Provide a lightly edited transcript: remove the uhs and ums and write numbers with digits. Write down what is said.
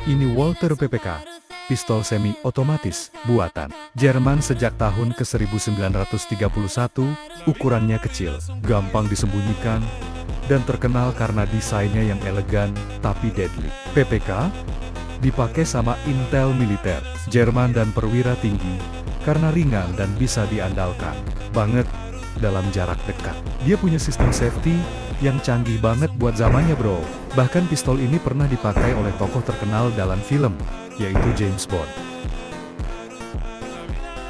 Ini Walther PPK, pistol semi-otomatis, buatan Jerman sejak tahun ke-1931, ukurannya kecil, gampang disembunyikan, dan terkenal karena desainnya yang elegan, tapi deadly. PPK dipakai sama intel militer, Jerman dan perwira tinggi, karena ringan dan bisa diandalkan banget dalam jarak dekat. Dia punya sistem safety yang canggih banget buat zamannya bro. Bahkan pistol ini pernah dipakai oleh tokoh terkenal dalam film, yaitu James Bond.